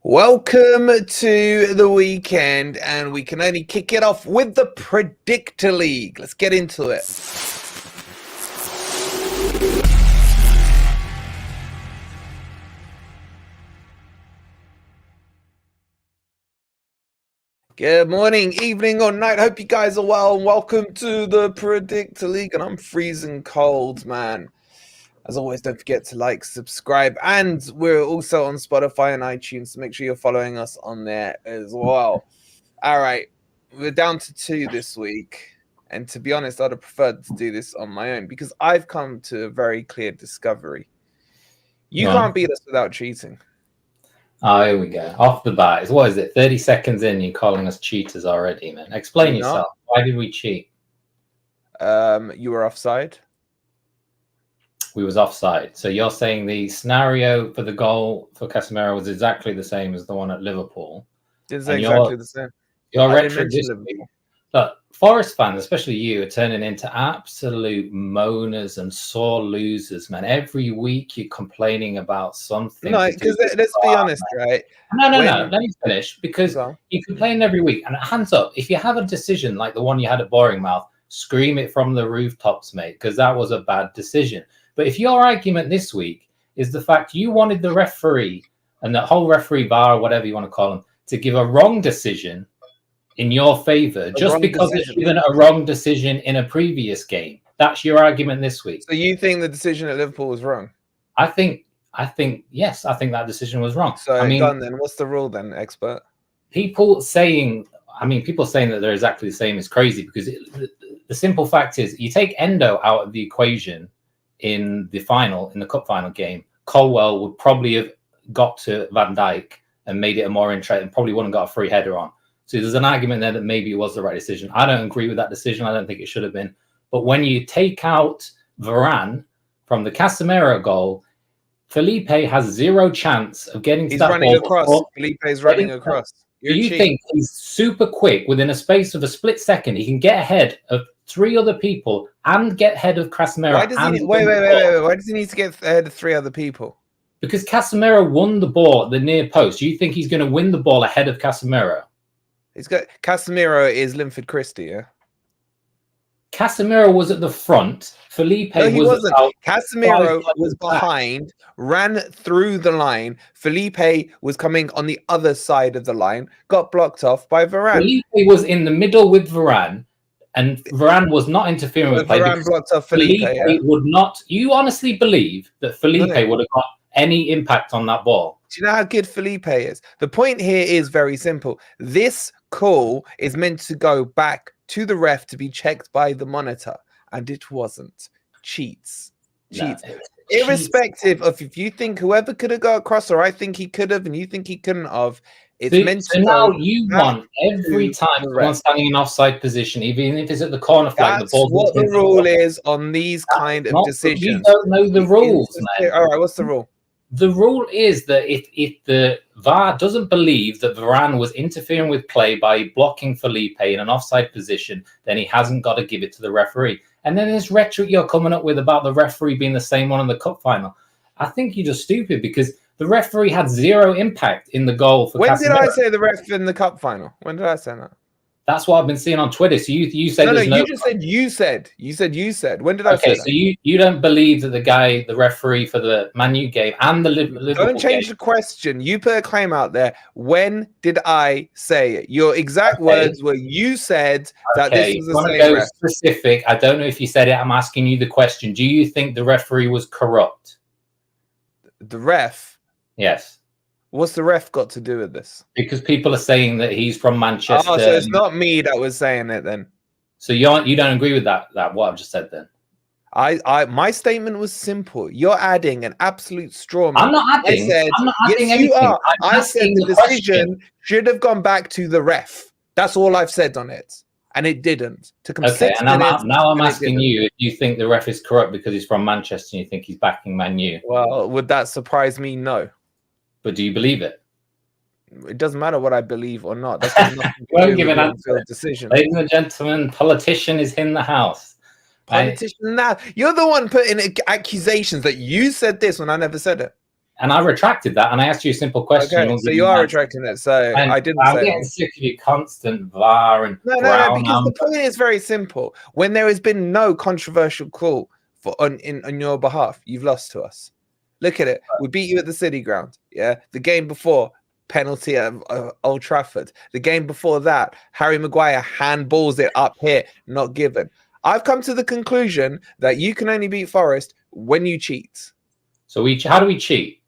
Welcome to the weekend, and we can only kick it off with the Predictor League. Let's get into it. Good morning, evening, or night. Hope you guys are well, and welcome to the Predictor League. And I'm freezing cold, man. As always, don't forget to like, subscribe, and we're also on Spotify and iTunes, so make sure you're following us on there as well. All right, we're down to 2 this week, and to be honest, I'd have preferred to do this on my own because I've come to a very clear discovery. You can't beat us without cheating. Oh, here we go. Off the bat. What is it? 30 seconds in, you're calling us cheaters already, man. Explain yourself. Why did we cheat? You were offside. We was offside. So you're saying the scenario for the goal for Casemiro was exactly the same as the one at Liverpool. It's exactly the same. You're Look, Forest fans, especially you, are turning into absolute moaners and sore losers, man. Every week you're complaining about something. No, because let's be honest, right? No. Let me finish. Because you complain every week. And hands up, if you have a decision like the one you had at Bournemouth, scream it from the rooftops, mate, because that was a bad decision. But if your argument this week is the fact you wanted the referee and the whole referee bar, whatever you want to call them, to give a wrong decision in your favour, just because it's given a wrong decision in a previous game, that's your argument this week. So you think the decision at Liverpool was wrong? I think yes, I think that decision was wrong. So done then. What's the rule then, expert? People saying that they're exactly the same is crazy because the simple fact is you take Endo out of the equation in the cup final game, Colwell would probably have got to Van Dijk and made it a more interesting, and probably wouldn't have got a free header on. So there's an argument there that maybe it was the right decision. I don't agree with that decision. I don't think it should have been. But when you take out Varane from the Casemiro goal, Felipe has zero chance of getting to that ball. He's running across. Felipe's running across. Do you think he's super quick within a space of a split second? He can get ahead of 3 other people and get ahead of Casemiro. Why does he wait. Why does he need to get ahead of 3 other people? Because Casemiro won the ball at the near post. Do you think he's going to win the ball ahead of Casemiro? Casemiro is Linford Christie, yeah? Casemiro was at the front. Felipe wasn't. Casemiro was behind, ran through the line. Felipe was coming on the other side of the line, got blocked off by Varane. Felipe was in the middle with Varane, and Varane was not interfering with play. Varane blocked off Felipe. Would not. You honestly believe that Felipe would have got any impact on that ball? Do you know how good Felipe is? The point here is very simple. This call is meant to go back to the ref to be checked by the monitor, and it wasn't. Cheats. Irrespective of if you think whoever could have got across, or I think he could have, and you think he couldn't have, it's meant to. So now you want every time someone standing in offside position, even if it's at the corner flag, the ball. What the rule is on these kind of decisions. You don't know the rules, man. All right, what's the rule? The rule is that if the VAR doesn't believe that Varane was interfering with play by blocking Felipe in an offside position, then he hasn't got to give it to the referee. And then this rhetoric you're coming up with about the referee being the same one in the cup final, I think you're just stupid because the referee had zero impact in the goal for Casemiro. When did I say the ref in the cup final? When did I say that? That's what I've been seeing on Twitter. So you said you just said you said. You said you said. When did I say that? So you don't believe that the referee for the Man U game and the Liverpool Don't change the question. You put a claim out there. When did I say it? Your exact words were you said that this was the same ref. Specific. I don't know if you said it. I'm asking you the question. Do you think the referee was corrupt? The ref? Yes. What's the ref got to do with this? Because people are saying that he's from Manchester. Oh, so it's not me that was saying it then. So you don't agree with that what I've just said then? My statement was simple. You're adding an absolute straw man. I'm not adding. I'm not adding anything. You are. I said the decision should have gone back to the ref. That's all I've said on it. And it didn't. Took him 6 minutes. Now I'm asking you if you think the ref is corrupt because he's from Manchester and you think he's backing Man U. Well, would that surprise me? No. But do you believe it? It doesn't matter what I believe or not. That's got nothing to Won't do give with an answer. Decision. Ladies and gentlemen, politician is in the house. Politician now. You're the one putting accusations that you said this when I never said it. and I retracted that, and I asked you a simple question. Okay, so you are retracting it. So and I didn't I'm say getting it. sick of your constant VAR and No, brown because the amber. point is very simple. When there has been no controversial call on your behalf, you've lost to us. Look at it. We beat you at the City Ground. Yeah, the game before, penalty at Old Trafford. The game before that, Harry Maguire handballs it up here, not given. I've come to the conclusion that you can only beat Forest when you cheat. So how do we cheat?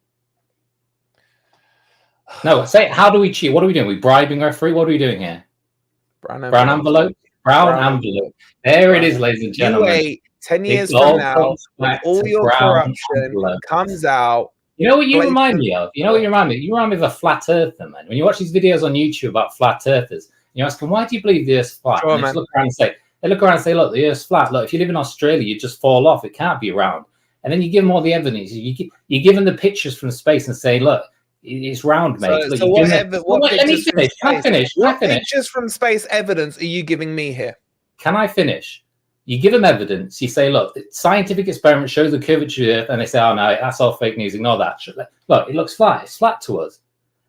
No, say how do we cheat? What are we doing? We bribing referee? What are we doing here? Brown envelope. Brown envelope. There it is, ladies and gentlemen. You wait 10 years from now, when all your corruption comes out. You know what you remind me of? You know what you remind me? You remind me of a flat earther, man. When you watch these videos on YouTube about flat earthers, you're asking, why do you believe the Earth's flat? Sure, and they look around and say, look, the Earth's flat. Look, if you live in Australia, you just fall off. It can't be round. And then you give them all the evidence. You give them the pictures from space and say, look, it's round, mate. Let me finish. Can I finish? What pictures from space evidence are you giving me here? Can I finish? You give them evidence. You say, look, the scientific experiment shows the curvature of the Earth, and they say, oh, no, that's all fake news. Ignore that. Look, it looks flat. It's flat to us.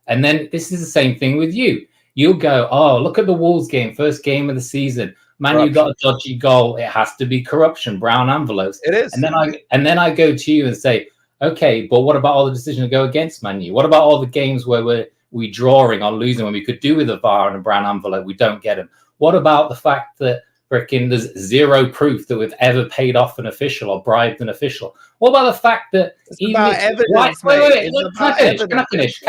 And then this is the same thing with you. You'll go, oh, look at the Wolves game, first game of the season. Man, you got a dodgy goal. It has to be corruption, brown envelopes. It is. And then I go to you and say, okay, but what about all the decisions that go against Man U? What about all the games where we drawing or losing when we could do with a VAR and a brown envelope? We don't get them. What about the fact that there's zero proof that we've ever paid off an official or bribed an official? What about the fact that Can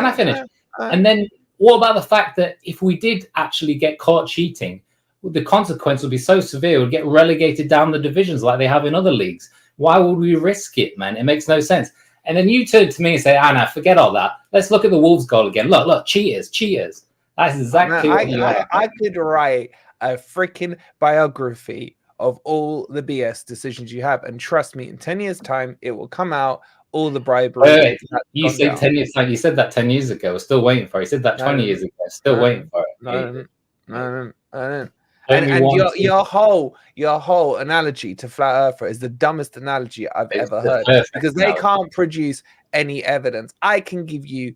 I finish? And then what about the fact that if we did actually get caught cheating, the consequence would be so severe, we'd get relegated down the divisions like they have in other leagues. Why would we risk it, man? It makes no sense. And then you turn to me and say, no, forget all that. Let's look at the Wolves goal again. Look, cheaters. That's exactly what you are. I could write a freaking biography of all the BS decisions you have. And trust me, in 10 years' time, it will come out, all the bribery. You say 10 years' time. You said that 10 years ago. We're still waiting for it. You said that 20 years ago. Still waiting for it. No. And your whole analogy to flat earther is the dumbest analogy I've ever heard, because they can't produce any evidence. I can give you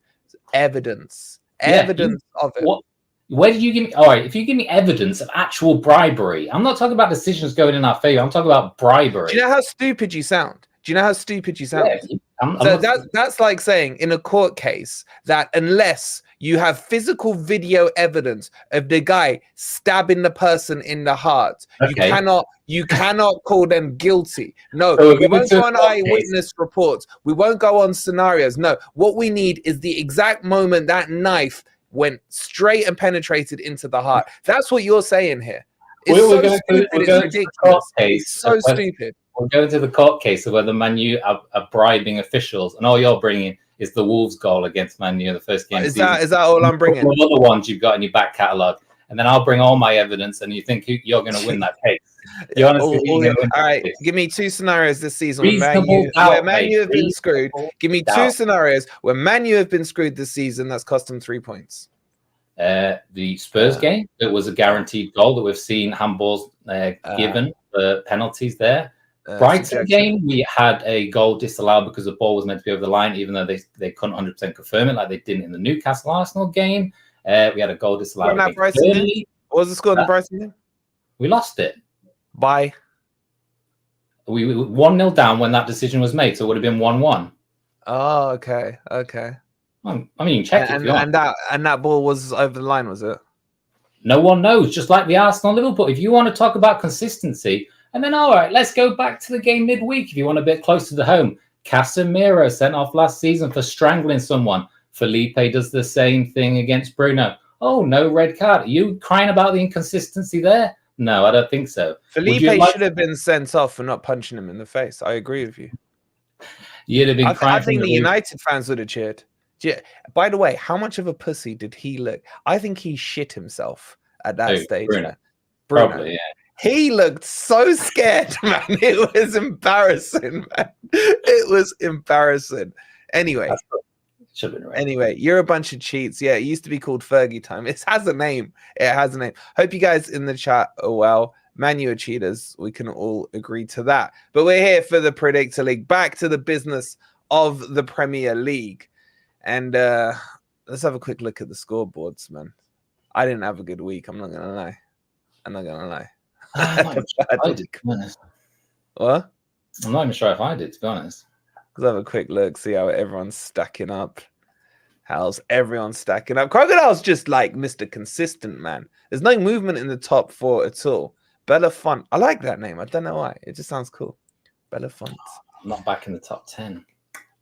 evidence of it. Where did you give me? All right, if you give me evidence of actual bribery, I'm not talking about decisions going in our favor. I'm talking about bribery. Do you know how stupid you sound? Yeah, that's like saying in a court case that unless you have physical video evidence of the guy stabbing the person in the heart, you cannot call them guilty. No, we won't go on eyewitness reports. We won't go on scenarios. No, what we need is the exact moment that knife went straight and penetrated into the heart. That's what you're saying here. It's ridiculous. It's so stupid. We'll go into the court case of whether Man U are bribing officials, and all you're bringing is the Wolves goal against Man U in the first game. Is that all I'm bringing? All the other ones you've got in your back catalogue, and then I'll bring all my evidence, and you think you're going to win that case? You honestly all right, give me two scenarios this season where Man U have been screwed. Give me two scenarios where Man U have been screwed this season. That's cost them 3 points. The Spurs game, it was a guaranteed goal that we've seen handballs given for penalties there. Brighton game, we had a goal disallowed because the ball was meant to be over the line, even though they couldn't 100% confirm it like they didn't in the Newcastle Arsenal game. We had a goal disallowed. What was the score in the Brighton game? We lost it. By? We 1-0 down when that decision was made, so it would have been 1-1. Oh, okay. I mean, you can check it if you want. And that ball was over the line, was it? No one knows, just like the Arsenal-Liverpool. If you want to talk about consistency, and then, all right, let's go back to the game midweek if you want a bit closer to home. Casemiro sent off last season for strangling someone. Felipe does the same thing against Bruno. Oh, no red card. Are you crying about the inconsistency there? No, I don't think so. Felipe should have been sent off for not punching him in the face. I agree with you. You'd have been crying. I think the United fans would have cheered. By the way, how much of a pussy did he look? I think he shit himself at that stage. Bruno. Probably, yeah. He looked so scared, man. It was embarrassing, man. It was embarrassing. Anyway, you're a bunch of cheats. Yeah, it used to be called Fergie time. It has a name. Hope you guys in the chat are well. Man U are cheaters. We can all agree to that. But we're here for the Predictor League. Back to the business of the Premier League. And let's have a quick look at the scoreboards, man. I didn't have a good week. I'm not going to lie. I'm not even sure What? I'm not even sure if I did, to be honest. Let's have a quick look, see how everyone's stacking up. How's everyone stacking up? Crocodile's just like Mr. Consistent, man. There's no movement in the top 4 at all. Bellafont. I like that name. I don't know why. It just sounds cool. Bellafont. I'm not back in the top 10.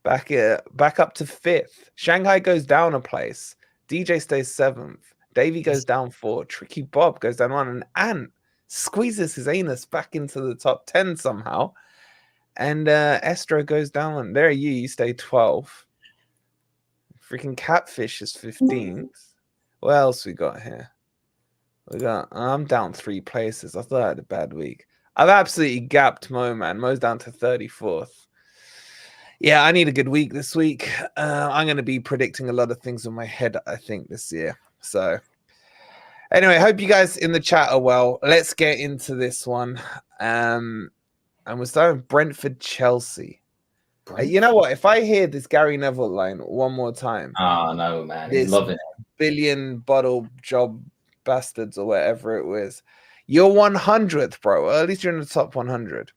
Back up to 5th. Shanghai goes down a place. DJ stays 7th. Davey goes down 4. Tricky Bob goes down 1. And Ant squeezes his anus back into the top 10 somehow. And Estro goes down 1. There you stay 12th. Freaking Catfish is 15th. What else we got here? I'm down 3 places. I thought I had a bad week. I've absolutely gapped Mo, man. Mo's down to 34th. Yeah, I need a good week this week. I'm going to be predicting a lot of things in my head, I think, this year. So, anyway, hope you guys in the chat are well. Let's get into this one. And we're starting with Brentford, Chelsea. You know what? If I hear this Gary Neville line one more time. Oh, no, man. He's loving it. Billion bottle job bastards or whatever it was. You're 100th, bro. Well, at least you're in the top 100.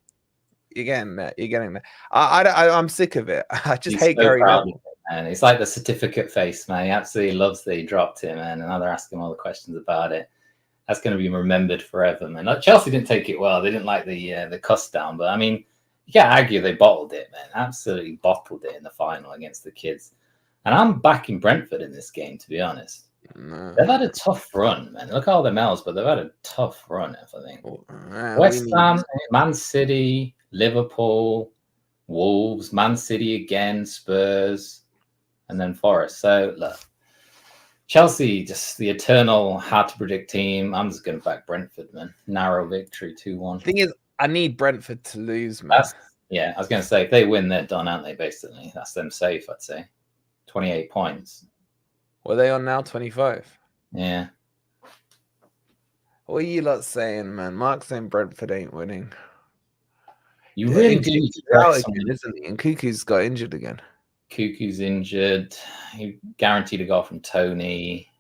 You're getting there. You're getting there. I'm sick of it. I just hate Gary Neville. And it's like the certificate face, man. He absolutely loves that he dropped him, man. And now they're asking all the questions about it. That's going to be remembered forever, man. Chelsea didn't take it well. They didn't like the cuss down. But, I mean, you can't argue they bottled it, man. Absolutely bottled it in the final against the kids. And I'm backing Brentford in this game, to be honest. No. They've had a tough run, man. Look at all the Mels, but they've had a tough run, I think. West Ham, Man City, Liverpool, Wolves, Man City again, Spurs, and then Forest. So, look, Chelsea, just the eternal hard-to-predict team. I'm just going to back Brentford, man. Narrow victory, 2-1. Thing is, I need Brentford to lose, man. I was going to say, if they win, they're done, aren't they, basically? That's them safe, I'd say. 28 points. What are they on now? 25? Yeah. What are you lot saying, man? Mark's saying Brentford ain't winning. You really do need to drag again, isn't he? And Cuckoo's got injured again. Cuckoo's injured. He guaranteed a goal from Tony.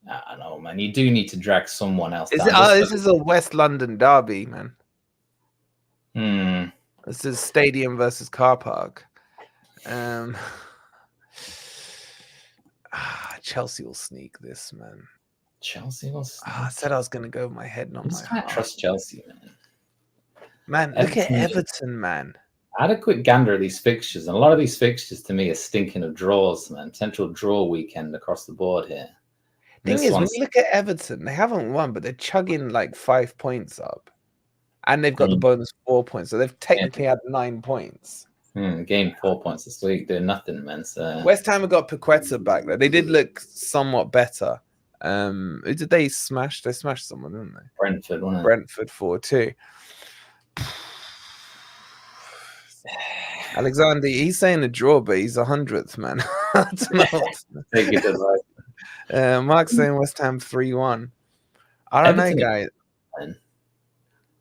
I don't know, man. You do need to drag someone else down. This is a West London derby, man. This is stadium versus car park. Chelsea will sneak this, man. Chelsea will sneak. I said I was going to go with my head, not my heart. I can't trust Chelsea, man. Man, look at Everton, man. I had a quick gander at these fixtures, and a lot of these fixtures to me are stinking of draws, man. Potential draw weekend across the board here. Thing is, when you look at Everton, they haven't won, but they're chugging like 5 points up. And they've got the bonus 4 points. So they've technically had 9 points. Gained 4 points this week, doing nothing, man. So West Ham have got Paqueta back there. They did look somewhat better. Who did they smash? They smashed someone, didn't they? Brentford, wasn't it? Brentford 4-2. Alexander, he's saying a draw, but he's 100th, man. I don't know. Take it as Mark's saying West Ham 3-1. I don't know, guys.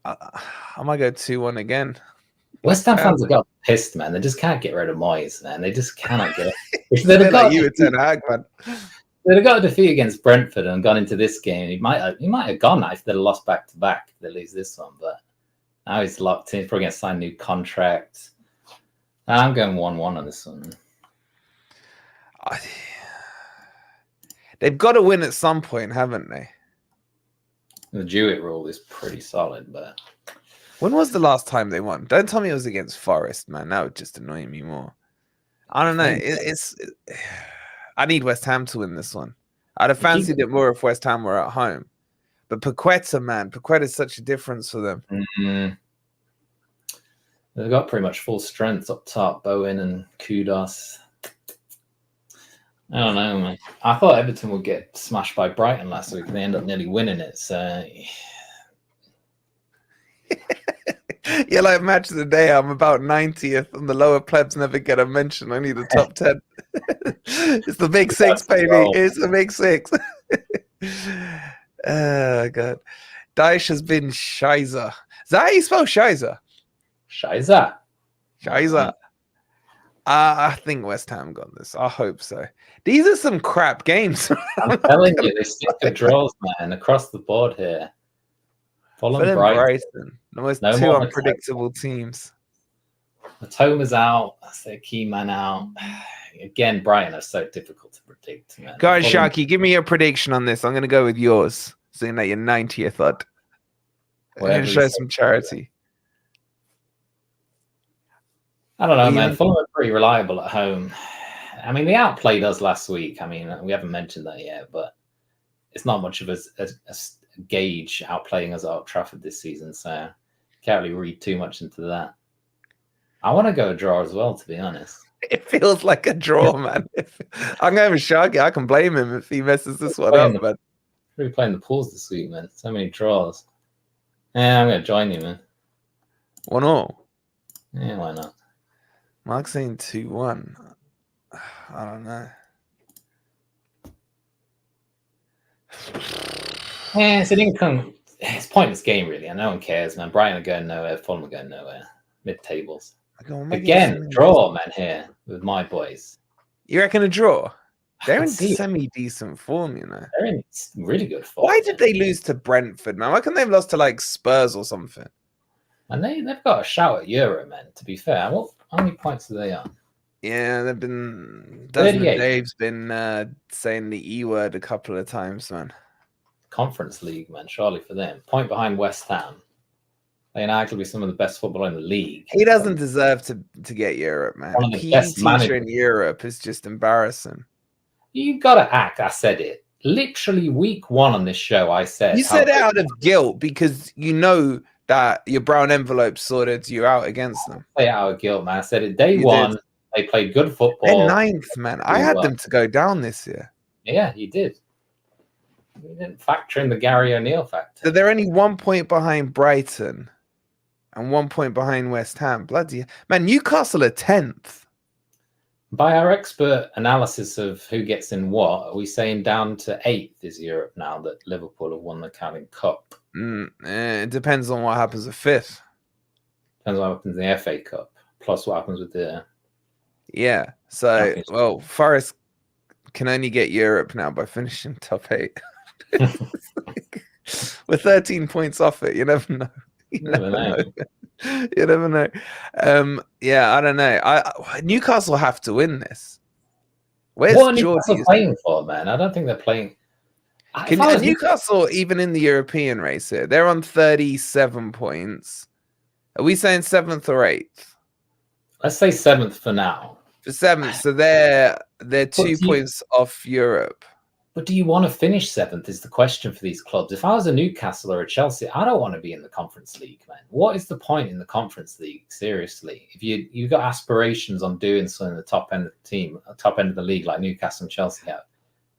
I might go 2-1 again. West Ham fans have got pissed, man. They just can't get rid of Moyes, man. They just cannot get it. They'd like you at Ten Hag, man. They'd have got a defeat against Brentford and gone into this game. He might have gone now if they'd have lost back to back. They lose this one, but now he's locked in. He's probably going to sign a new contract. I'm going 1-1 on this one. They've got to win at some point, haven't they? The Jewett rule is pretty solid, but when was the last time they won? Don't tell me it was against Forest, man. That would just annoy me more. I don't know. I need West Ham to win this one. I'd have fancied it more if West Ham were at home. But Paqueta, man, Paqueta's such a difference for them. Mm-hmm. They've got pretty much full strength up top. Bowen and Kudos. I don't know, man. I thought Everton would get smashed by Brighton last week. They end up nearly winning it. So, yeah, like match of the day. I'm about 90th, and the lower plebs never get a mention. I need the top 10. It's the big six, baby. It's the big six. Oh god, Daesh has been Shiza. Is that how you spell Shiza? Shiza. I think West Ham got this. I hope so. These are some crap games. I'm telling you, they stick to draws, man, across the board here. Fulham, Brighton. Almost no two more unpredictable teams. Matoma's out. That's their key man out. Again, Brighton are so difficult to predict, man. Go on, Sharky, give me your prediction on this. I'm going to go with yours, saying that your 90th odd. And show some charity. I don't know, man. Fulham are pretty reliable at home. I mean, they outplayed us last week. I mean, we haven't mentioned that yet, but it's not much of a gauge outplaying us at Old Trafford this season, so can't really read too much into that. I want to go a draw as well, to be honest. It feels like a draw, man. I'm going with Sharky. I can blame him if he messes this one up, man. We're playing the pools this week, man. So many draws. Yeah, I'm going to join you, man. 1-1. Yeah, why not? Mark's saying 2-1. I don't know. Yeah, it's an income. It's a pointless game, really, and no one cares, man. Brighton are going nowhere. Fulham are going nowhere. Mid-tables. Again, draw, man, here with my boys. You reckon a draw? They're in semi-decent form, you know. They're in really good form. Why did they lose to Brentford, man? Why couldn't they have lost to, like, Spurs or something? And they've got a shout at Euro, man, to be fair. How many points are they on? Yeah, they've been... Dave's been saying the E word a couple of times, man. Conference League, man, surely for them. Point behind West Ham. They're arguably some of the best football in the league. He doesn't deserve to get Europe, man. One of the best teacher in Europe is just embarrassing. You've got to act. I said it. Literally week 1 on this show, I said... You said it out of guilt because you know that your brown envelope sorted you out against them. I say out of guilt, man. I said it day one. They played good football. They're 9th, man. I had them to go down this year. Yeah, you did. You didn't factor in the Gary O'Neill factor. So they're only 1 point behind Brighton and 1 point behind West Ham. Bloody man, Newcastle are 10th. By our expert analysis of who gets in what, are we saying down to 8th is Europe now that Liverpool have won the Carling Cup? It depends on what happens at 5th. Depends on what happens in the FA Cup, plus what happens with the... Yeah, so, well, Forest can only get Europe now by finishing top 8. We're 13 points off it. You never know. You never know. You never know. Yeah, I don't know. Newcastle have to win this. Where's what are Newcastle playing for, man? I don't think they're playing. Newcastle even in the European race here? They're on 37 points. Are we saying 7th or 8th? Let's say 7th for now. For 7th, so they're 2 points off Europe. But do you want to finish 7th is the question for these clubs. If I was a Newcastle or a Chelsea, I don't want to be in the Conference League, man. What is the point in the Conference League? Seriously. If you've got aspirations on doing something at the top end of the team, top end of the league like Newcastle and Chelsea have,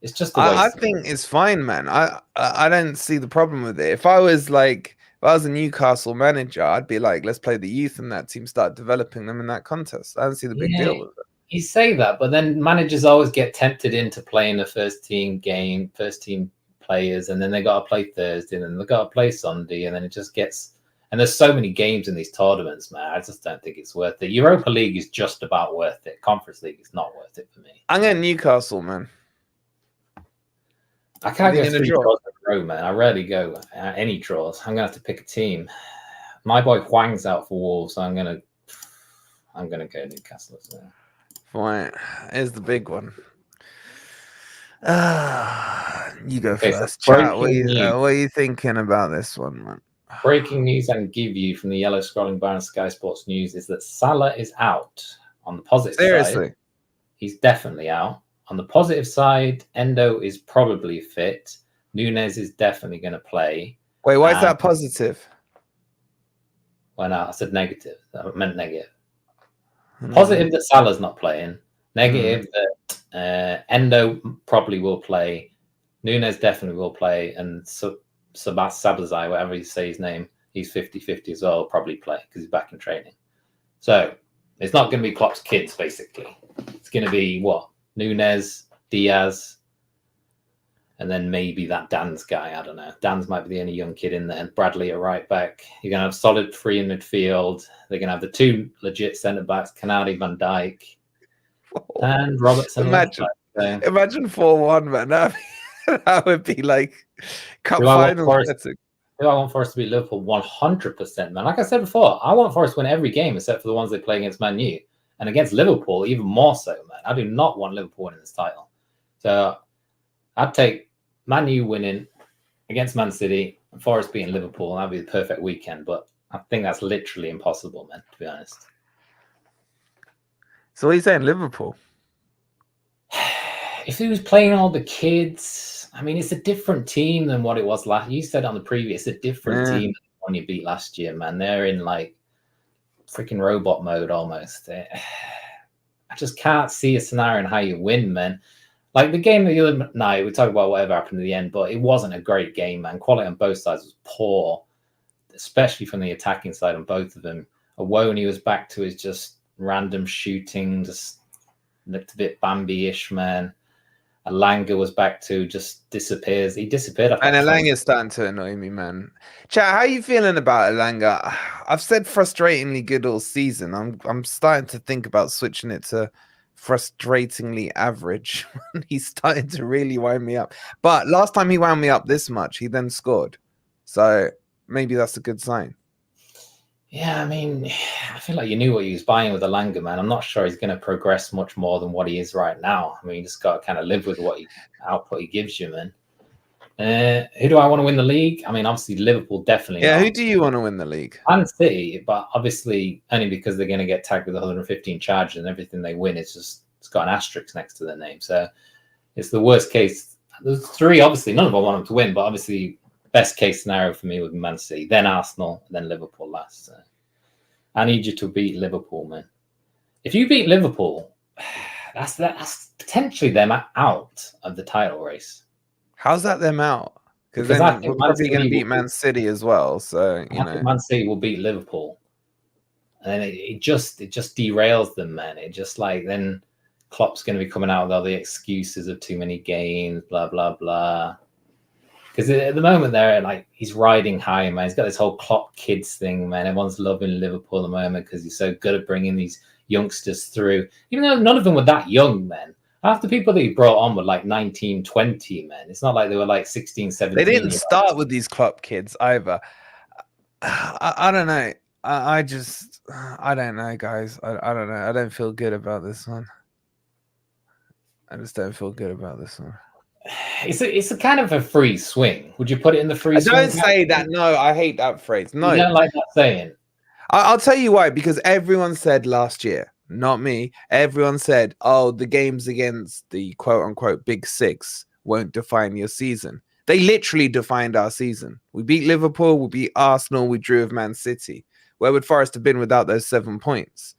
it's just a waste. I think it's fine, man. I don't see the problem with it. If I was a Newcastle manager, I'd be like, let's play the youth in that team, start developing them in that contest. I don't see the big deal with it. You say that, but then managers always get tempted into playing the first team players, and then they got to play Thursday, and then they got to play Sunday, and then it just gets. And there's so many games in these tournaments, man. I just don't think it's worth it. Europa League is just about worth it. Conference League is not worth it for me. I'm going Newcastle, man. I can't go 3 draws in a row, man. I rarely go any draws. I'm gonna have to pick a team. My boy Huang's out for Wolves, so I'm gonna go Newcastle as well. Fine. Here's the big one. You go first. Chat, what are you thinking about this one, man? Breaking news I can give you from the yellow scrolling bar on Sky Sports News is that Salah is out. On the positive side, he's definitely out. On the positive side, Endo is probably fit. Nunez is definitely going to play. Wait, why is that positive? Why not? I said negative. I meant negative. Positive that Salah's not playing. Negative that Endo probably will play. Nunez definitely will play. And Sabazai, whatever you say his name, he's 50-50 as well, will probably play because he's back in training. So it's not going to be Klopp's kids, basically. It's going to be what? Nunez, Diaz, and then maybe that Dan's guy. I don't know. Dan's might be the only young kid in there. And Bradley at right back. You're going to have solid 3 in midfield. They're going to have the 2 legit centre backs, Canadi, Van Dijk. And Robertson left Imagine, back. So imagine 4-1, man. That would be like cup do I want final Forest? setting. Do I want Forest to beat Liverpool? 100%, man. Like I said before, I want Forest to win every game except for the ones they play against Man U. And against Liverpool, even more so, man. I do not want Liverpool winning this title. So I'd take Man U winning against Man City and Forest beating Liverpool. That'd be the perfect weekend. But I think that's literally impossible, man, to be honest. So what are you saying, Liverpool? If he was playing all the kids, I mean, it's a different team than what it was last. You said on the previous, a different team than the one you beat last year, man. They're in like freaking robot mode almost. I just can't see a scenario in how you win, man. Like the game the other night, we talk about whatever happened at the end, but it wasn't a great game, man. Quality on both sides was poor, especially from the attacking side on both of them. Awoni was back to his just random shooting, just looked a bit Bambi-ish, man. Alanga was back to just disappears. He disappeared. And Alanga's starting to annoy me, man. Chat, how are you feeling about Alanga? I've said frustratingly good all season. I'm starting to think about switching it to frustratingly average. He's starting to really wind me up. But last time he wound me up this much, he then scored. So maybe that's a good sign. Yeah, I mean, I feel like you knew what he was buying with Alanga, man. I'm not sure he's going to progress much more than what he is right now. I mean, you just got to kind of live with what output he gives you, man. Who do I want to win the league? I mean, obviously Liverpool definitely. Yeah, not. who do you want to win the league? Man City, but obviously only because they're going to get tagged with 115 charges and everything they win. It's got an asterisk next to their name, so it's the worst case. There's three, obviously, none of them want them to win, but obviously best case scenario for me would be Man City, then Arsenal, then Liverpool last. So I need you to beat Liverpool, man. If you beat Liverpool, that's potentially them out of the title race. How's that them out? Because I then think we're probably going to beat Man City as well. So I think Man City will beat Liverpool, and then it just derails them, man. It just like then Klopp's going to be coming out with all the excuses of too many games, blah blah blah. Because at the moment they're like he's riding high, man. He's got this whole Klopp kids thing, man. Everyone's loving Liverpool at the moment because he's so good at bringing these youngsters through. Even though none of them were that young, man. Half the people that he brought on were like 19, 20, man. It's not like they were like 16, 17. They didn't start with these Klopp kids either. I don't know. I don't know, guys. I don't know. I don't feel good about this one. I just don't feel good about this one. It's a kind of a free swing. Would you put it in the free swing? Don't say that. No, I hate that phrase. No. You don't like that saying? I'll tell you why. Because everyone said last year, not me, everyone said, oh, the games against the quote-unquote Big Six won't define your season. They literally defined our season. We beat Liverpool, we beat Arsenal, we drew with Man City. Where would Forest have been without those 7 points?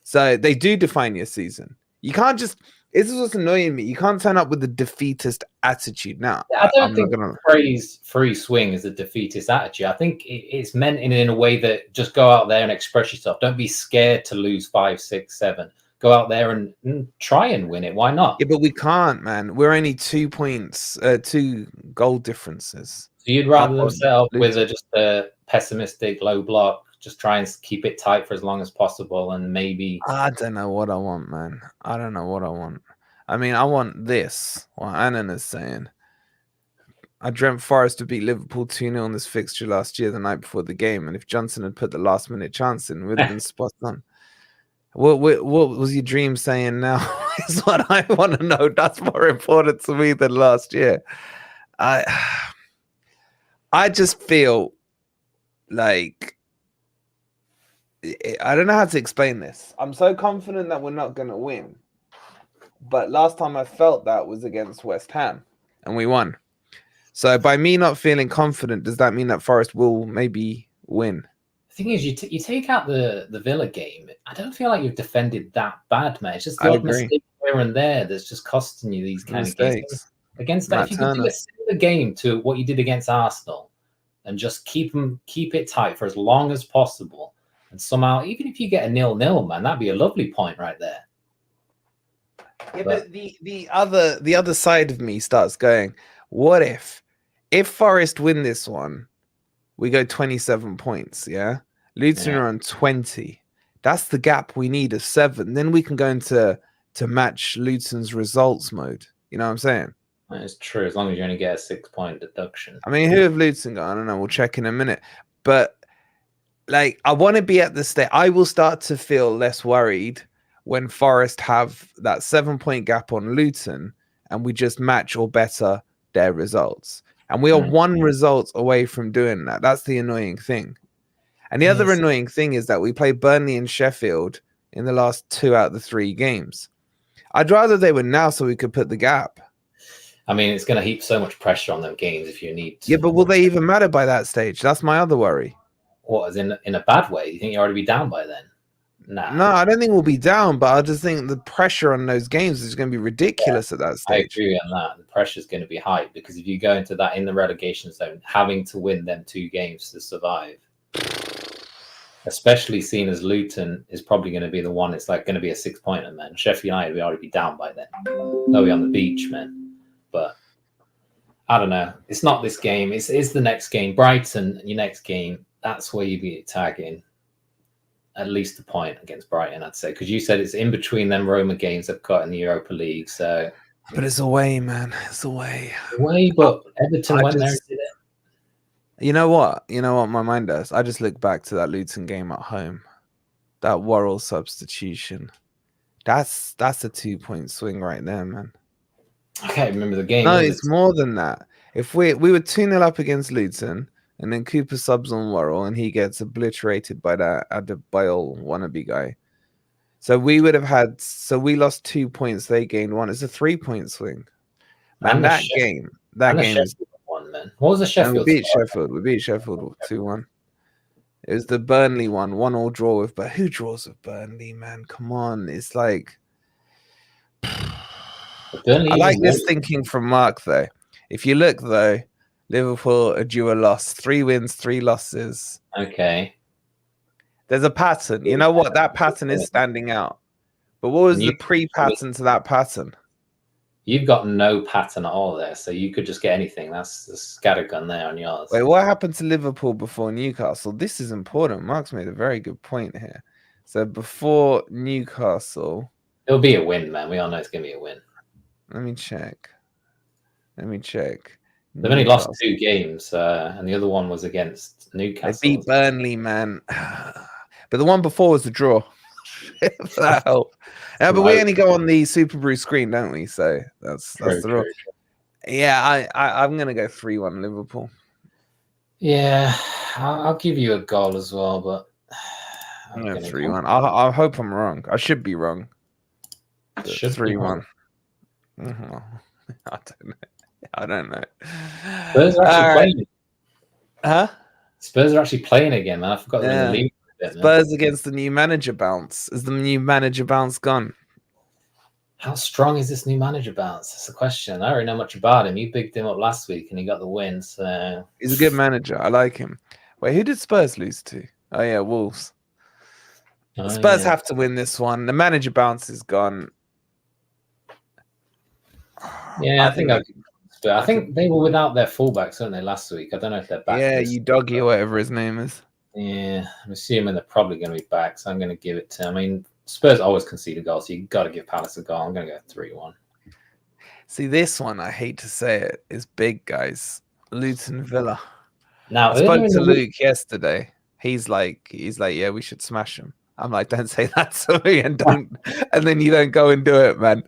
So they do define your season. You can't just... This is what's annoying me. You can't turn up with the defeatist attitude now. I don't think the phrase free swing is a defeatist attitude. I think it's meant in a way that just go out there and express yourself. Don't be scared to lose 5, 6, 7. Go out there and try and win it. Why not? Yeah, but we can't, man. We're only 2 points, 2 goal differences. So you'd rather them set up with just a pessimistic low block, just try and keep it tight for as long as possible, and maybe... I don't know what I want, man. I don't know what I want. I mean, I want this, what Annan is saying. I dreamt Forest to beat Liverpool 2-0 in this fixture last year, the night before the game, and if Johnson had put the last-minute chance in, it would have been spot on. What was your dream saying now? Is what I want to know. That's more important to me than last year. I just feel like... I don't know how to explain this. I'm so confident that we're not going to win. But last time I felt that was against West Ham. And we won. So by me not feeling confident, does that mean that Forest will maybe win? The thing is, you take out the Villa game. I don't feel like you've defended that bad, man. It's just the odd mistake here and there that's just costing you these kind of games. Against that, if you could do a similar game to what you did against Arsenal and just keep it tight for as long as possible. And somehow, even if you get a 0-0, man, that'd be a lovely point right there. Yeah, but the other side of me starts going, what if Forest win this one, we go 27 points, yeah? Luton are on 20. That's the gap we need of 7. Then we can go into to match Luton's results mode. You know what I'm saying? That is true, as long as you only get a 6-point deduction. I mean, who have Luton got? I don't know. We'll check in a minute. But like, I want to be at the state. I will start to feel less worried when Forest have that 7-point gap on Luton and we just match or better their results. And we are one result away from doing that. That's the annoying thing. And the other annoying thing is that we play Burnley and Sheffield in the last 2 out of the 3 games. I'd rather they were now so we could put the gap. I mean, it's going to heap so much pressure on them games if you need to. Yeah, but will they even matter by that stage? That's my other worry. What, as in a bad way? You think you'll already be down by then? Nah. No, I don't think we'll be down, but I just think the pressure on those games is going to be ridiculous at that stage. I agree on that. The pressure is going to be high because if you go into that in the relegation zone, having to win them 2 games to survive, especially seen as Luton is probably going to be the one. It's like going to be a 6-pointer, man. Sheffield United, we already be down by then. They'll be on the beach, man. But I don't know. It's not this game. It's the next game. Brighton, your next game. That's where you'd be targeting at least a point against Brighton, I'd say, because you said it's in between them Roma games they've got in the Europa League. So, but it's away, man. It's away. But Everton went there and did it. You know what? My mind does. I just look back to that Luton game at home. That Worrell substitution. That's a 2-point swing right there, man. I can't remember the game. No, it's more than that. If we were 2-0 up against Luton, and then Cooper subs on Worrell, and he gets obliterated by that Adebayo wannabe guy. So we would have had. So we lost 2 points. They gained 1. It's a 3-point swing. Man, that game is one, man. What was the Sheffield? We beat Sheffield 2-1. It was the Burnley one, 1-1 draw with. But who draws with Burnley, man? Come on, it's like. I like this thinking from Mark though. If you look though, Liverpool are due a loss. 3 wins, 3 losses. Okay. There's a pattern. You know what? That pattern is standing out. But what was the pre-pattern to that pattern? You've got no pattern at all there, so you could just get anything. That's the scattergun there on yours. Wait, what happened to Liverpool before Newcastle? This is important. Mark's made a very good point here. So before Newcastle... It'll be a win, man. We all know it's going to be a win. Let me check. They've only lost 2 games, and the other one was against Newcastle. They beat Burnley, man. But the one before was a draw. If that helped. Yeah, but we only go on the Super Brew screen, don't we? So that's the rule. Yeah, I'm going to go 3-1 Liverpool. Yeah, I'll give you a goal as well, but... I'm going to 3-1. I hope I'm wrong. I should be wrong. 3-1. Mm-hmm. I don't know. Spurs are actually playing. Huh? Spurs are actually playing again, man. I forgot they're in the league. Spurs against the new manager bounce. Is the new manager bounce gone? How strong is this new manager bounce? That's the question. I don't really know much about him. You bigged him up last week and he got the win. So he's a good manager. I like him. Wait, who did Spurs lose to? Oh yeah, Wolves. Spurs have to win this one. The manager bounce is gone. Yeah, I think they were without their fullbacks, weren't they, last week? I don't know if they're back. Yeah, you doggy or whatever his name is. Yeah, I'm assuming they're probably going to be back, so I'm going to give it to. I mean, Spurs always concede a goal, so you've got to give Palace a goal. I'm going to go 3-1. See, this one, I hate to say it, is big, guys. Luton Villa. Now, I spoke to Luke yesterday. He's like, yeah, we should smash him. I'm like, don't say that to me, and then you don't go and do it, man.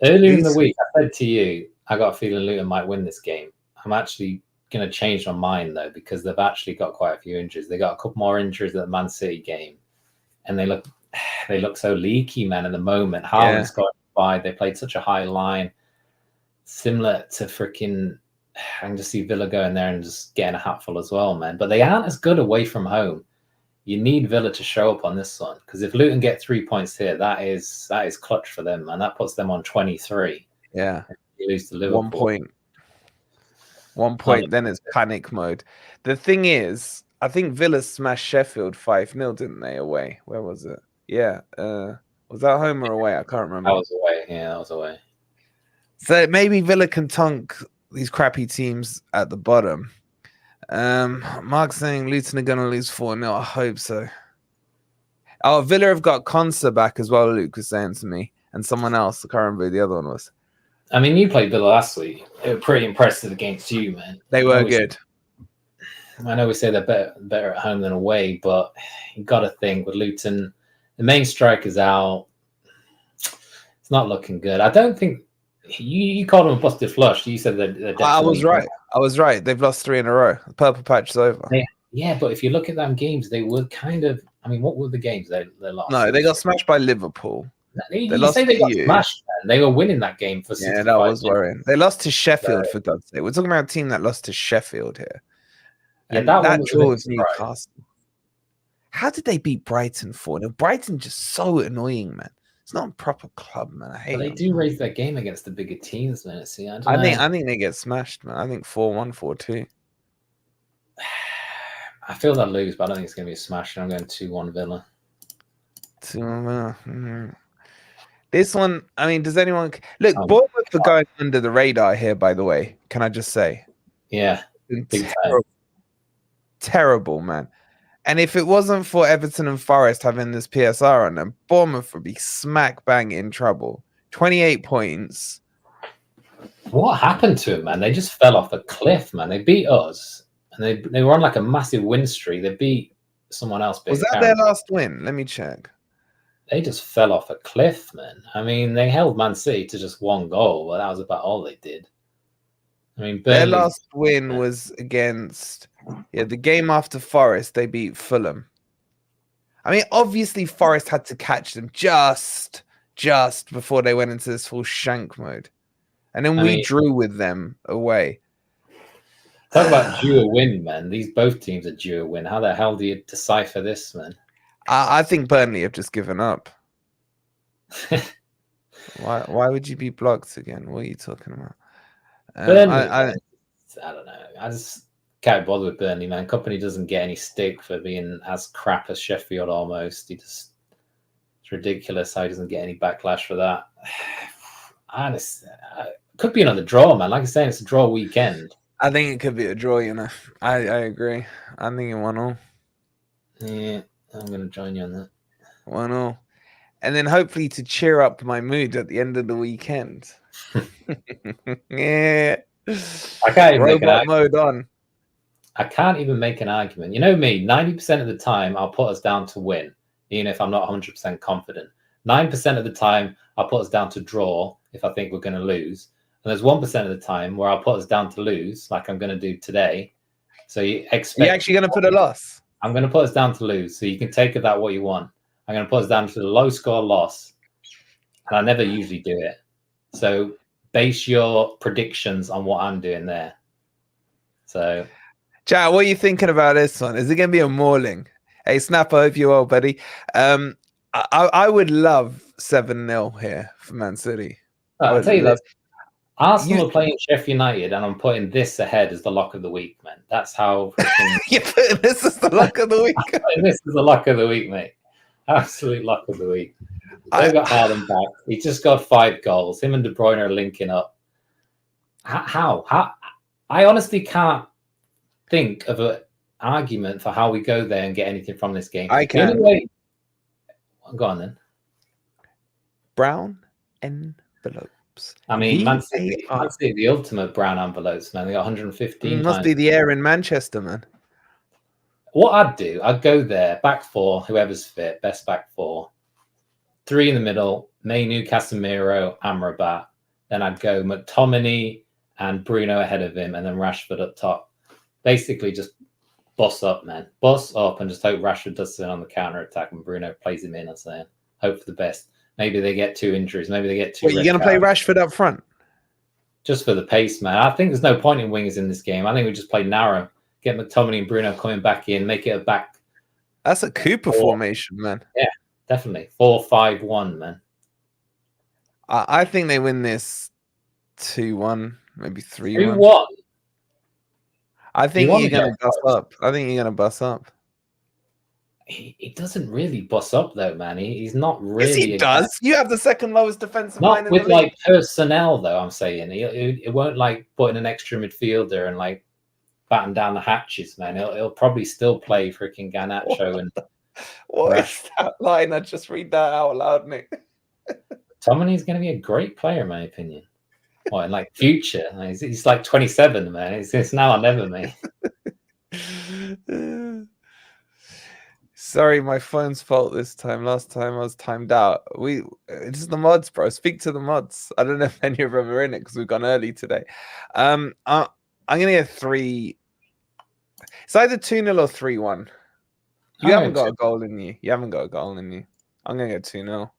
Earlier in the week, I said to you, I got a feeling Luton might win this game. I'm actually going to change my mind, though, because they've actually got quite a few injuries. They got a couple more injuries at the Man City game, and they look so leaky, man, at the moment. Haaland's got by. They played such a high line, similar to freaking... I can just see Villa going there and just getting a hatful as well, man. But they aren't as good away from home. You need Villa to show up on this one, because if Luton get 3 points here, that is clutch for them, man. That puts them on 23. Yeah. You lose to Liverpool. 1 point, then it's panic mode. The thing is, I think Villa smashed Sheffield 5-0, didn't they, away? Where was it? Yeah. Was that home or away? I can't remember. That was away. Yeah, that was away. So maybe Villa can tonk these crappy teams at the bottom. Mark's saying Luton are going to lose 4-0. I hope so. Oh, Villa have got Konsa back as well, Luke was saying to me. and someone else. I can't remember who the other one was. I mean, you played Villa last week. They were pretty impressive against you, man. They were good. I know we say they're better at home than away, but you got to think with Luton, the main striker's out. It's not looking good. I don't think you called them a busted flush. You said they're definitely. I was right. I was right. They've lost 3 in a row. The purple patch is over. Yeah, but if you look at them games, they were kind of. I mean, what were the games they lost? No, they got smashed by Liverpool. They got smashed, man. They were winning that game for 65 that was minutes. worrying. They lost to Sheffield, for God's sake. We're talking about a team that lost to Sheffield here. Yeah, and that draw was Newcastle. How did they beat Brighton 4-0? Brighton just so annoying, man. It's not a proper club, man. I hate them. They do raise their game against the bigger teams, man. See, I think they get smashed, man. I think 4-1, 4-2. I feel they'll lose, but I don't think it's going to be a smash. I'm going 2-1 Villa. 2-1 Villa. This one, I mean, does anyone look? Bournemouth are going under the radar here, by the way. Can I just say? Yeah. Terrible, man. And if it wasn't for Everton and Forest having this PSR on them, Bournemouth would be smack bang in trouble. 28 points. What happened to them, man? They just fell off a cliff, man. They beat us, and they were on like a massive win streak. They beat someone else. Was that their last win? Let me check. They just fell off a cliff, man. I mean, they held Man City to just 1 goal, but that was about all they did. I mean, their last win was against the game after Forest. They beat Fulham. I mean, obviously Forest had to catch them just before they went into this full shank mode, and then we drew with them away. Talk about due a win, man. Both teams are due a win. How the hell do you decipher this, man? I think Burnley have just given up. Why would you be blocked again? What are you talking about? Burnley, I don't know. I just can't bother with Burnley, man. Company doesn't get any stick for being as crap as Sheffield almost. It's ridiculous how he doesn't get any backlash for that. Honestly, could be another draw, man. Like I said, it's a draw weekend. I think it could be a draw, you know. I agree. I think it 1-1. Yeah, I'm going to join you on that. 1-0. And then hopefully to cheer up my mood at the end of the weekend. Yeah. I can't even Robot mode on. I can't even make an argument. You know me, 90% of the time I'll put us down to win, even if I'm not 100% confident. 9% of the time I'll put us down to draw if I think we're going to lose. And there's 1% of the time where I'll put us down to lose, like I'm going to do today. So you expect... You're actually going to put a loss? I'm going to put us down to lose, so you can take of that what you want. I'm going to put us down to the low score loss. And I never usually do it. So base your predictions on what I'm doing there. So... Chat, what are you thinking about this one? Is it going to be a mauling? Hey, Snap, I hope you're well, buddy. I would love 7-0 here for Man City. I'll tell you this. Arsenal are playing Sheffield United, and I'm putting this ahead as the lock of the week, man. That's how... You're putting this as the lock of the week? This is the lock of the week, mate. Absolute lock of the week. They've got Haaland back. He just got 5 goals. Him and De Bruyne are linking up. How? I honestly can't think of an argument for how we go there and get anything from this game. I can. Go on then. Brown envelopes. I mean, Man City, the ultimate brown envelopes, man. They got 115. Must be the air in Manchester, man. What I'd do, I'd go there, back 4, whoever's fit, best back 4. 3 in the middle, Mainu, Casemiro, Amrabat. Then I'd go McTominay and Bruno ahead of him, and then Rashford up top. Basically, just boss up, man. Boss up and just hope Rashford does it on the counter attack and Bruno plays him in. I'm saying, hope for the best. Maybe they get 2 injuries. Maybe they get 2. Wait, you're going to play Rashford up front? Just for the pace, man. I think there's no point in wingers in this game. I think we just play narrow. Get McTominay and Bruno coming back in. Make it a back. That's a Cooper formation, man. Yeah, definitely. 4-5-1, man. I think they win this 2-1, maybe 3-1. 2-1? I think you're going to bust up. I think you're going to bust up. He doesn't really bust up, though, man. He's not really... Yes, he does. You have the second lowest defensive line in the league. Not with, like, personnel, though, I'm saying. It won't, like, put in an extra midfielder and, like, batten down the hatches, man. He'll probably still play freaking Garnacho and... What is that line? I just read that out loud, Nick. Tomini's going to be a great player, in my opinion. What, in like future? He's like 27, man. It's now or never, mate. Sorry, my phone's fault this time. Last time I was timed out. It's the mods, bro. Speak to the mods. I don't know if any of them are in it because we've gone early today. I'm gonna get 3. It's either 2-0 or 3-1. You haven't got a goal in you. You haven't got a goal in you. I'm gonna get 2-0.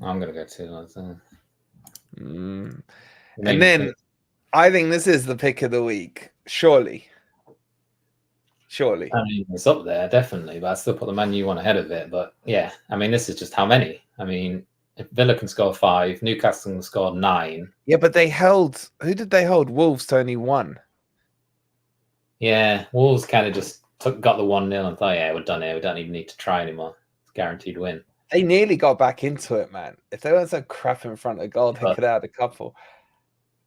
I'm gonna go 2-0. And then I think this is the pick of the week. Surely. I mean, it's up there, definitely, but I still put the Man U one ahead of it. But yeah, I mean, this is just how many. I mean, if Villa can score 5, Newcastle can score 9. Yeah, but they held. Who did they hold? Wolves to only 1. Yeah, Wolves kind of just got the 1-0 and thought, yeah, we're done here. We don't even need to try anymore. It's guaranteed win. They nearly got back into it, man. If they weren't so crap in front of goal, they could have had a couple.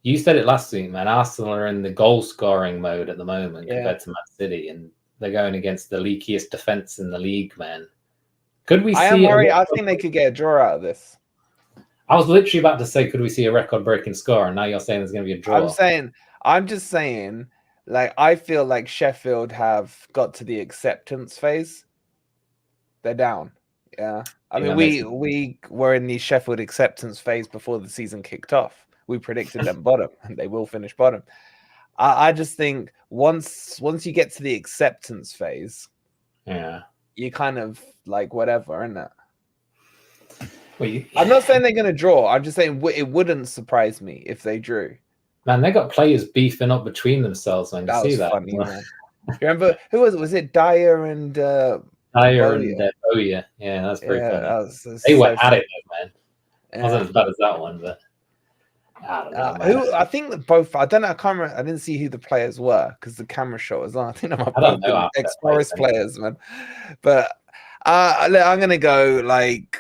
You said it last week, man. Arsenal are in the goal-scoring mode at the moment compared to Man City, and they're going against the leakiest defense in the league, man. Could we see? I am worried. I think they could get a draw out of this. I was literally about to say, could we see a record-breaking score? And now you're saying there's going to be a draw. I'm just saying, like, I feel like Sheffield have got to the acceptance phase. They're down. Yeah. I mean, we were in the Sheffield acceptance phase before the season kicked off. We predicted them bottom, and they will finish bottom. I just think once you get to the acceptance phase, you kind of like whatever, isn't it? I'm not saying they're going to draw. I'm just saying it wouldn't surprise me if they drew. Man, they got players beefing up between themselves. Man, you see that? Funny, man. You remember who was it? Was it Dyer and Bowyer? Yeah, that's very funny. They were at it, man. It wasn't as bad as that one, but. I don't know, I think that both. I don't know. I can't remember. I didn't see who the players were because the camera shot was on. I think I'm both ex-Forest players, man. But I'm gonna go like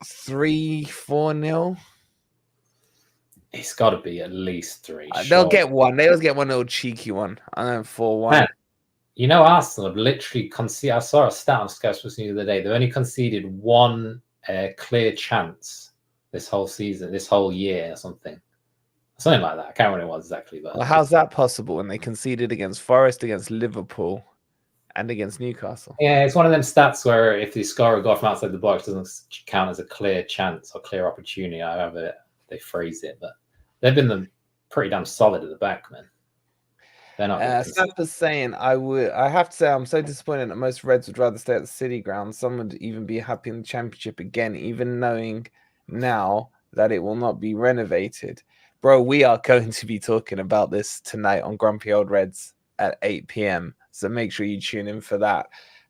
3-4-0. It's got to be at least 3. They'll get one. They always get one little cheeky one. I'm going 4-1. You know, Arsenal have literally conceded. I saw a stat on Sky Sports News the other day. They've only conceded 1 clear chance this whole season, this whole year, or something like that. I can't remember what it was exactly. But how's that possible when they conceded against Forest, against Liverpool, and against Newcastle? Yeah, it's one of them stats where if the scorer goes from outside the box, it doesn't count as a clear chance or clear opportunity, however they phrase it. But they've been pretty damn solid at the back, man. They're not. Snapper's saying I have to say I'm so disappointed that most Reds would rather stay at the City Ground. Some would even be happy in the Championship again, even knowing now that it will not be renovated. Bro, we are going to be talking about this tonight on Grumpy Old Reds at 8 p.m. So make sure you tune in for that.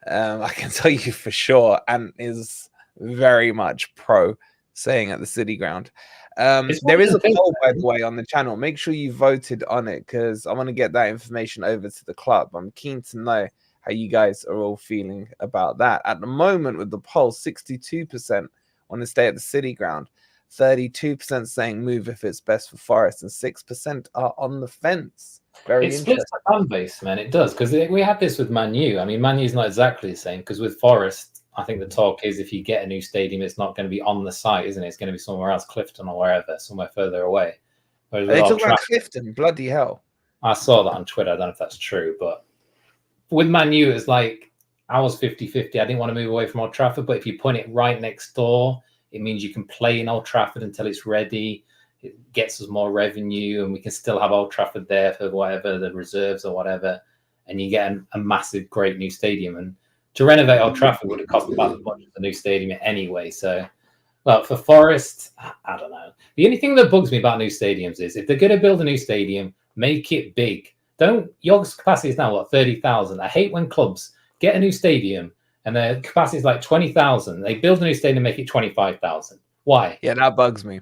I can tell you for sure, and is very much pro staying at the City Ground. There is a poll, by the way, on the channel. Make sure you voted on it because I want to get that information over to the club. I'm keen to know how you guys are all feeling about that. At the moment, with the poll, 62% want to stay at the City Ground, 32% saying move if it's best for Forest, and 6% are on the fence. It splits the fan base, man. It does, because we had this with Man U. I mean, Man U's not exactly the same, because with Forest, I think the talk is if you get a new stadium, it's not going to be on the site, isn't it? It's going to be somewhere else, Clifton or wherever, somewhere further away. Are they talking about Clifton? Bloody hell. I saw that on Twitter. I don't know if that's true, but with Man U, it's like, I was 50-50. I didn't want to move away from Old Trafford, but if you put it right next door, it means you can play in Old Trafford until it's ready. It gets us more revenue, and we can still have Old Trafford there for whatever, the reserves or whatever, and you get a massive, great new stadium. And to renovate Old Trafford would have cost about as much as the new stadium anyway. So, well, for Forest, I don't know. The only thing that bugs me about new stadiums is if they're going to build a new stadium, make it big. Your capacity is now, what, 30,000? I hate when clubs get a new stadium and their capacity is like 20,000. They build a new stadium and make it 25,000. Why? Yeah, that bugs me.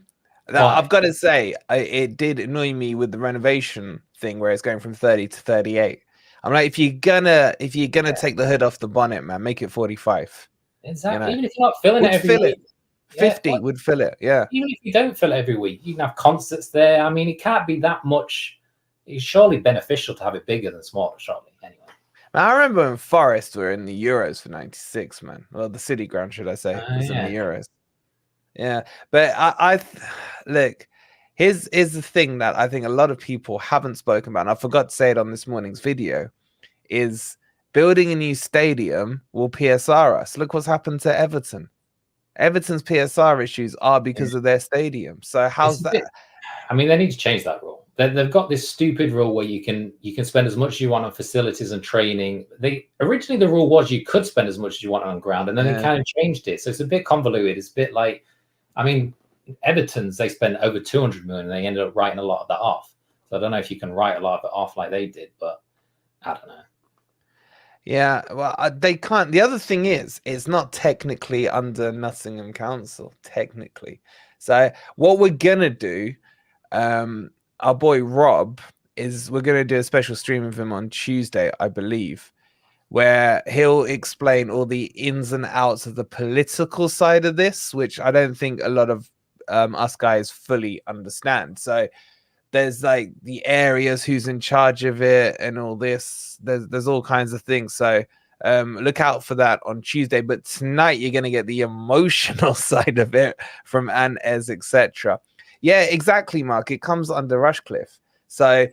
Now, I've got to say, it did annoy me with the renovation thing where it's going from 30 to 38. I'm like, if you're gonna take the hood off the bonnet, man, make it 45. Exactly. You know? Even if you're not filling it every week. 50 would fill it, yeah. Even if you don't fill it every week, you can have concerts there. I mean, it can't be that much. It's surely beneficial to have it bigger than smaller, surely, anyway. I remember when Forest were in the Euros for '96, man. Well, the City Ground, should I say, was in the Euros. Yeah, but look. Here's the thing that I think a lot of people haven't spoken about, and I forgot to say it on this morning's video, is building a new stadium will PSR us. Look what's happened to Everton. Everton's PSR issues are because of their stadium. So how's that? I mean, they need to change that rule. They've got this stupid rule where you can spend as much as you want on facilities and training. Originally the rule was you could spend as much as you want on ground, and then they kind of changed it. So it's a bit convoluted. It's a bit like, I mean, Everton's, they spent over 200 million and they ended up writing a lot of that off. So I don't know if you can write a lot of it off like they did, but I don't know. Yeah, well, they can't. The other thing is, it's not technically under Nottingham Council, technically. So what we're going to do, our boy Rob, is we're going to do a special stream of him on Tuesday, I believe, where he'll explain all the ins and outs of the political side of this, which I don't think a lot of us guys fully understand. So there's like the areas, who's in charge of it, and all this. There's all kinds of things. So look out for that on Tuesday. But tonight you're gonna get the emotional side of it from Anez, etc. Yeah, exactly, Mark. It comes under Rushcliffe. So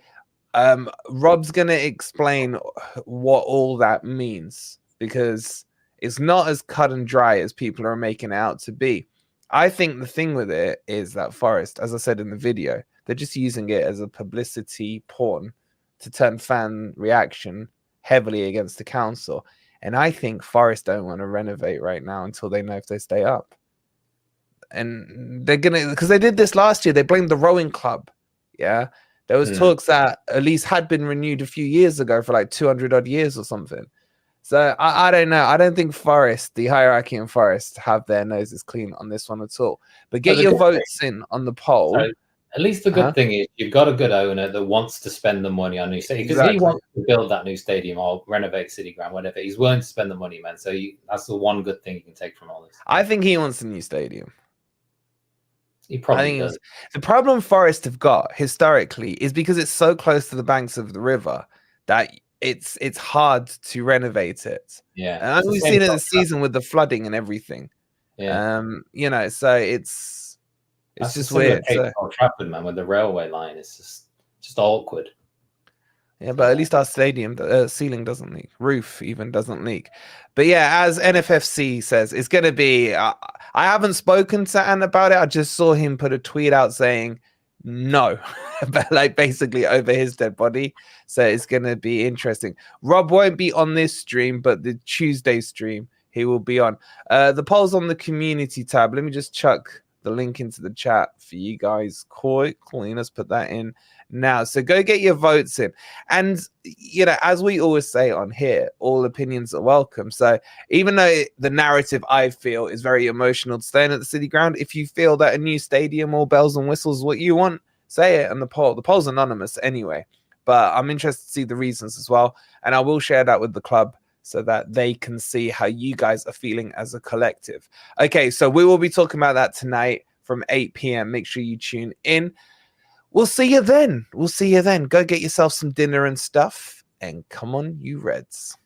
Rob's gonna explain what all that means, because it's not as cut and dry as people are making it out to be. I think the thing with it is that Forest, as I said in the video, they're just using it as a publicity pawn to turn fan reaction heavily against the council. And I think Forest don't want to renovate right now until they know if they stay up. And they're going to, because they did this last year, they blamed the rowing club. Yeah. There was talks that at least had been renewed a few years ago for like 200 odd years or something. So I don't know. I don't think Forest, the hierarchy in Forest, have their noses clean on this one at all. But get your votes in on the poll. So at least the good thing is you've got a good owner that wants to spend the money on new stadium, because he wants to build that new stadium or renovate City Ground, whatever. He's willing to spend the money, man. So that's the one good thing you can take from all this. I think he wants a new stadium. He probably does. The problem Forest have got historically is because it's so close to the banks of the river that it's hard to renovate it. Yeah, and we've seen it this season with the flooding and everything. Yeah, you know, so it's just weird. Trafford, man, with the railway line, it's just awkward. Yeah, but at least our stadium ceiling doesn't leak, roof even doesn't leak. But yeah, as NFFC says, it's going to be. I haven't spoken to Ant about it. I just saw him put a tweet out saying no, but like basically over his dead body. So it's going to be interesting. Rob won't be on this stream, but the Tuesday stream he will be on. The polls on the community tab. Let me just chuck the link into the chat for you guys. Cool. Let's put that in now. So go get your votes in. And, you know, as we always say on here, all opinions are welcome. So even though the narrative I feel is very emotional to staying at the City Ground, if you feel that a new stadium or bells and whistles what you want, say it in the poll. The poll's anonymous anyway, but I'm interested to see the reasons as well. And I will share that with the club so that they can see how you guys are feeling as a collective. Okay, so we will be talking about that tonight from 8 p.m. Make sure you tune in. We'll see you then. Go get yourself some dinner and stuff. And come on, you Reds.